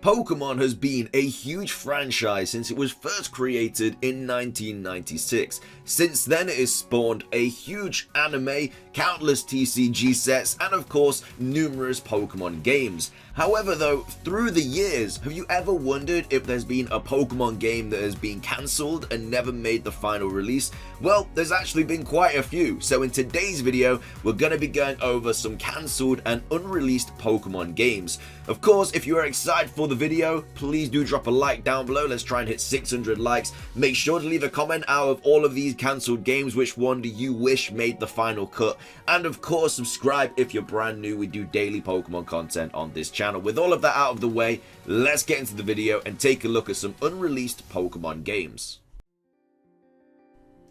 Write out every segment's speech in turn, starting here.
Pokemon has been a huge franchise since it was first created in 1996. Since then it has spawned a huge anime, countless TCG sets, and of course numerous Pokemon games. However though, through the years, have you ever wondered if there's been a Pokemon game that has been cancelled and never made the final release? Well, there's actually been quite a few, so in today's video we're going to be going over some cancelled and unreleased Pokemon games. Of course, if you are excited for the video, please do drop a like down below. Let's try and hit 600 likes. Make sure to leave a comment out of all of these cancelled games, which one do you wish made the final cut? And of course, subscribe if you're brand new. We do daily Pokemon content on this channel. With all of that out of the way, let's get into the video and take a look at some unreleased Pokemon games.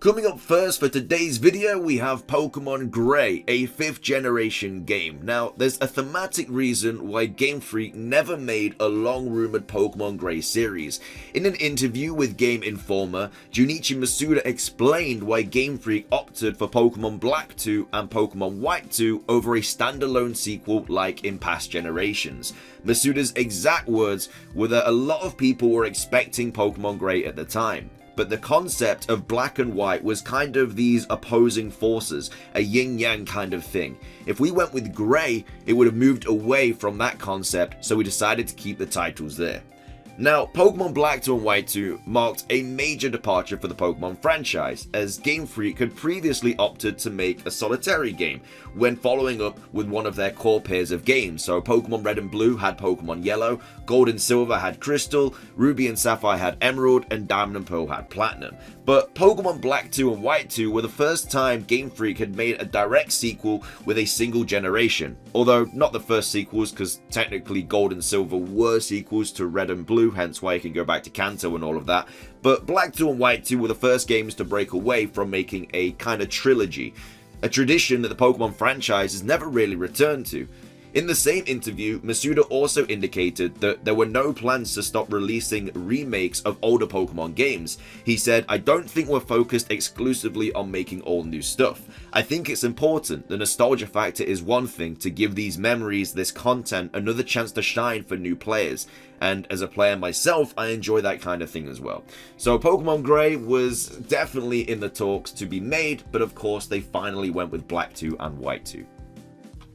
Coming up first for today's video, we have Pokemon Grey, a 5th generation game. Now, there's a thematic reason why Game Freak never made a long-rumored Pokemon Grey series. In an interview with Game Informer, Junichi Masuda explained why Game Freak opted for Pokemon Black 2 and Pokemon White 2 over a standalone sequel like in past generations. Masuda's exact words were that a lot of people were expecting Pokemon Grey at the time. But the concept of black and white was kind of these opposing forces, a yin-yang kind of thing. If we went with grey, it would have moved away from that concept, so we decided to keep the titles there. Now, Pokemon Black 2 and White 2 marked a major departure for the Pokemon franchise, as Game Freak had previously opted to make a solitary game, when following up with one of their core pairs of games. So Pokemon Red and Blue had Pokemon Yellow, Gold and Silver had Crystal, Ruby and Sapphire had Emerald, and Diamond and Pearl had Platinum. But Pokemon Black 2 and White 2 were the first time Game Freak had made a direct sequel with a single generation. Although not the first sequels, because technically Gold and Silver were sequels to Red and Blue, hence why you can go back to Kanto and all of that. But Black 2 and White 2 were the first games to break away from making a kind of trilogy, a tradition that the Pokemon franchise has never really returned to. In the same interview, Masuda also indicated that there were no plans to stop releasing remakes of older Pokemon games. He said, "I don't think we're focused exclusively on making all new stuff. I think it's important. The nostalgia factor is one thing, to give these memories, this content, another chance to shine for new players. And as a player myself, I enjoy that kind of thing as well." So Pokemon Grey was definitely in the talks to be made, but of course they finally went with Black 2 and White 2.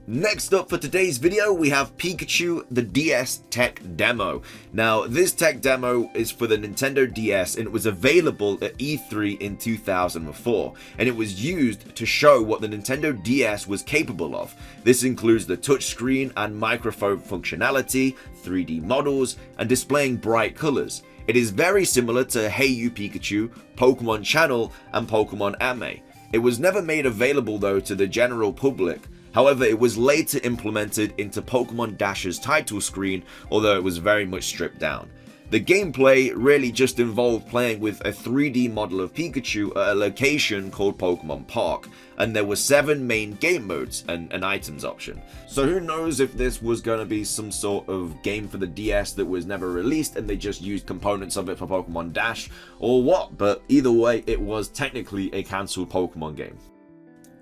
Next up for today's video, we have Pikachu, the DS tech demo. Now, this tech demo is for the Nintendo DS and it was available at E3 in 2004, and it was used to show what the Nintendo DS was capable of. This includes the touchscreen and microphone functionality, 3D models, and displaying bright colors. It is very similar to Hey You Pikachu, Pokemon Channel, and Pokemon Anime. It was never made available though to the general public. However, it was later implemented into Pokemon Dash's title screen, although it was very much stripped down. The gameplay really just involved playing with a 3D model of Pikachu at a location called Pokemon Park, and there were 7 main game modes and an items option. So who knows if this was going to be some sort of game for the DS that was never released and they just used components of it for Pokemon Dash or what, but either way it was technically a cancelled Pokemon game.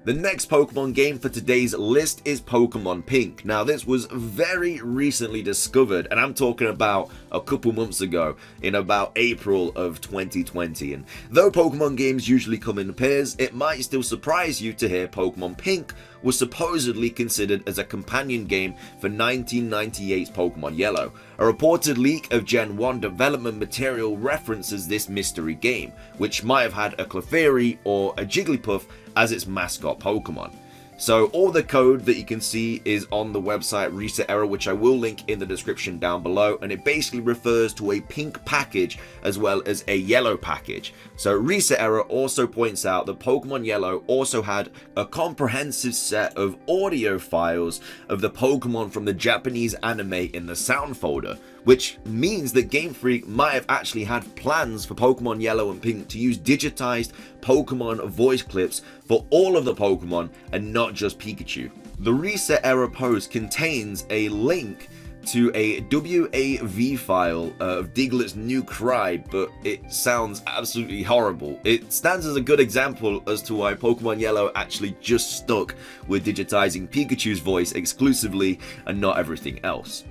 The next Pokemon game for today's list is Pokemon Pink. Now this was very recently discovered, and I'm talking about a couple months ago, in about April of 2020. And though Pokemon games usually come in pairs, it might still surprise you to hear Pokemon Pink was supposedly considered as a companion game for 1998's Pokemon Yellow. A reported leak of Gen 1 development material references this mystery game, which might have had a Clefairy or a Jigglypuff as its mascot Pokemon. So all the code that you can see is on the website Reset Error, which I will link in the description down below, and it basically refers to a pink package as well as a yellow package. So Reset Error also points out that Pokemon Yellow also had a comprehensive set of audio files of the Pokemon from the Japanese anime in the sound folder, which means that Game Freak might have actually had plans for Pokemon Yellow and Pink to use digitized Pokemon voice clips for all of the Pokemon and not just Pikachu. The Reset Error post contains a link to a WAV file of Diglett's new cry, but it sounds absolutely horrible. It stands as a good example as to why Pokemon Yellow actually just stuck with digitizing Pikachu's voice exclusively and not everything else.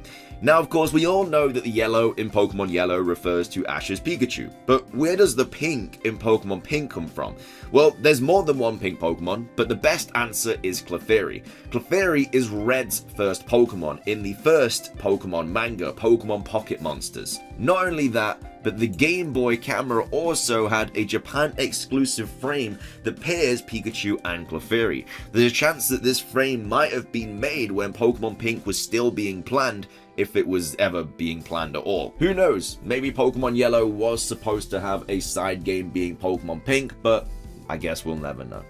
Now, of course, we all know that the yellow in Pokemon Yellow refers to Ash's Pikachu, but where does the pink in Pokemon Pink come from? Well, there's more than one pink Pokemon, but the best answer is Clefairy. Clefairy is Red's first Pokemon in the first Pokemon manga, Pokemon Pocket Monsters. Not only that, but the Game Boy camera also had a Japan exclusive frame that pairs Pikachu and Clefairy. There's a chance that this frame might have been made when Pokemon Pink was still being planned, if it was ever being planned at all. Who knows, maybe Pokemon Yellow was supposed to have a side game being Pokemon Pink, but I guess we'll never know.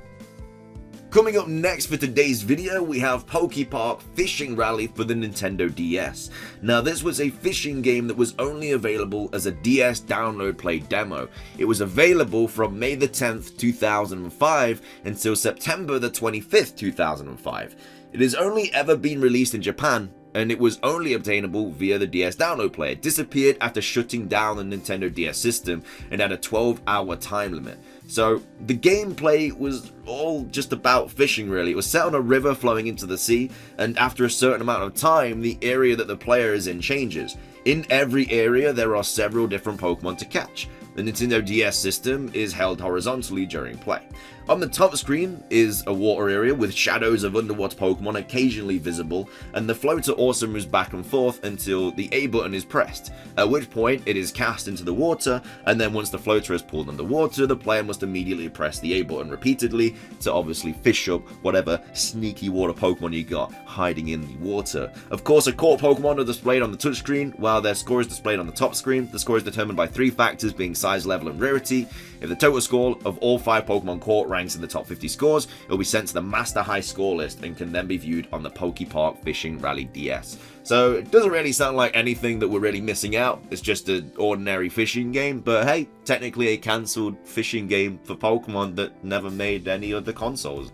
Coming up next for today's video, we have Pokepark Fishing Rally for the Nintendo DS. Now, this was a fishing game that was only available as a DS download play demo. It was available from May the 10th, 2005 until September the 25th, 2005. It has only ever been released in Japan, and it was only obtainable via the DS download player. It disappeared after shutting down the Nintendo DS system and had a 12-hour time limit. So the gameplay was all just about fishing, really. It was set on a river flowing into the sea, and after a certain amount of time, the area that the player is in changes. In every area, there are several different Pokemon to catch. The Nintendo DS system is held horizontally during play. On the top screen is a water area with shadows of underwater Pokemon occasionally visible, and the floater also moves back and forth until the A button is pressed, at which point it is cast into the water, and then once the floater is pulled underwater, the player must immediately press the A button repeatedly to obviously fish up whatever sneaky water Pokemon you got hiding in the water. Of course, a caught Pokemon are displayed on the touchscreen, while their score is displayed on the top screen. The score is determined by 3 factors, being size, level, and rarity. If the total score of all 5 Pokemon caught ranks in the top 50 scores, it will be sent to the Master High Score list and can then be viewed on the Pokepark Fishing Rally DS. So it doesn't really sound like anything that we're really missing out. It's just an ordinary fishing game, but hey, technically a cancelled fishing game for Pokemon that never made any other consoles.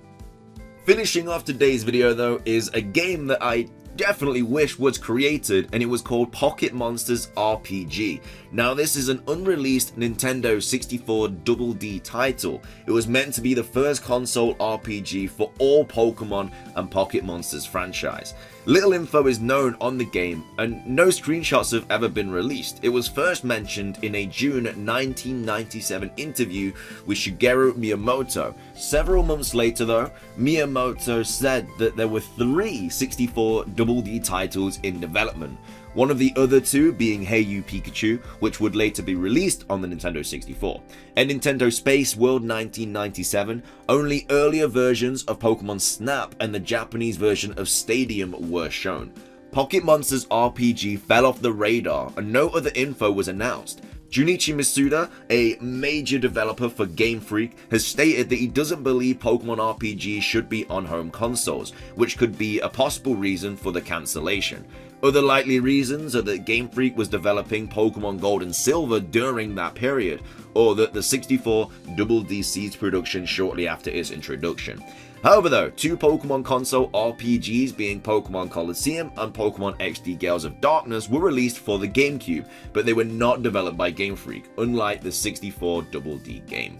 Finishing off today's video though is a game that I definitely wish was created, and it was called Pocket Monsters RPG. Now, this is an unreleased Nintendo 64 Double D title. It was meant to be the first console RPG for all Pokemon and Pocket Monsters franchise. Little info is known on the game, and no screenshots have ever been released. It was first mentioned in a June 1997 interview with Shigeru Miyamoto. Several months later though, Miyamoto said that there were 3 64 Double D titles in development. One of the other 2 being Hey You Pikachu, which would later be released on the Nintendo 64. And Nintendo Space World 1997, only earlier versions of Pokemon Snap and the Japanese version of Stadium were shown. Pocket Monsters RPG fell off the radar and no other info was announced. Junichi Masuda, a major developer for Game Freak, has stated that he doesn't believe Pokemon RPG should be on home consoles, which could be a possible reason for the cancellation. Other likely reasons are that Game Freak was developing Pokemon Gold and Silver during that period, or that the 64 Double D ceased production shortly after its introduction. However though, 2 Pokemon console RPGs being Pokemon Coliseum and Pokemon XD Gales of Darkness were released for the GameCube, but they were not developed by Game Freak, unlike the 64 Double D game.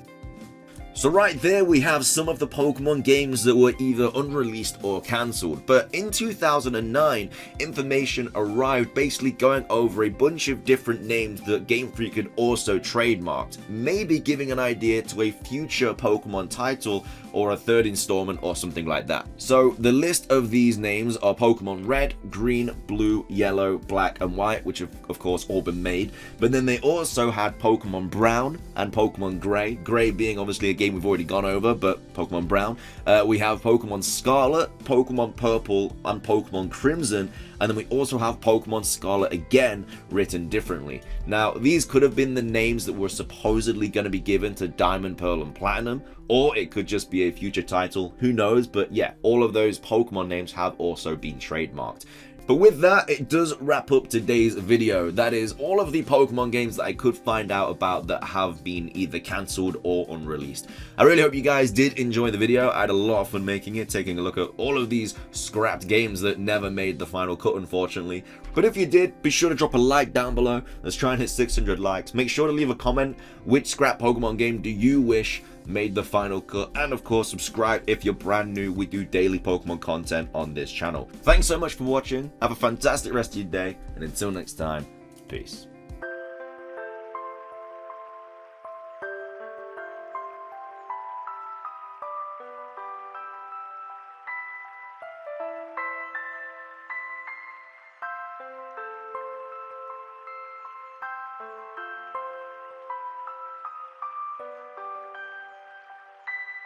So right there we have some of the Pokemon games that were either unreleased or cancelled, but in 2009 information arrived basically going over a bunch of different names that Game Freak had also trademarked, maybe giving an idea to a future Pokemon title or a 3rd installment or something like that. So the list of these names are Pokemon Red, Green, Blue, Yellow, Black and White, which have of course all been made, but then they also had Pokemon Brown and Pokemon Grey, Grey being obviously a game we've already gone over, but Pokemon Brown. We have Pokemon Scarlet, Pokemon Purple and Pokemon Crimson, and then we also have Pokemon Scarlet again written differently. Now these could have been the names that were supposedly going to be given to Diamond, Pearl and Platinum, or it could just be a future title, who knows, but yeah, all of those Pokemon names have also been trademarked. But with that, it does wrap up today's video. That is all of the Pokemon games that I could find out about that have been either cancelled or unreleased. I really hope you guys did enjoy the video. I had a lot of fun making it, taking a look at all of these scrapped games that never made the final cut, unfortunately. But if you did, be sure to drop a like down below. Let's try and hit 600 likes. Make sure to leave a comment. Which scrap Pokemon game do you wish made the final cut, and of course subscribe if you're brand new. We do daily Pokemon content on this channel. Thanks so much for watching, have a fantastic rest of your day, and until next time, peace.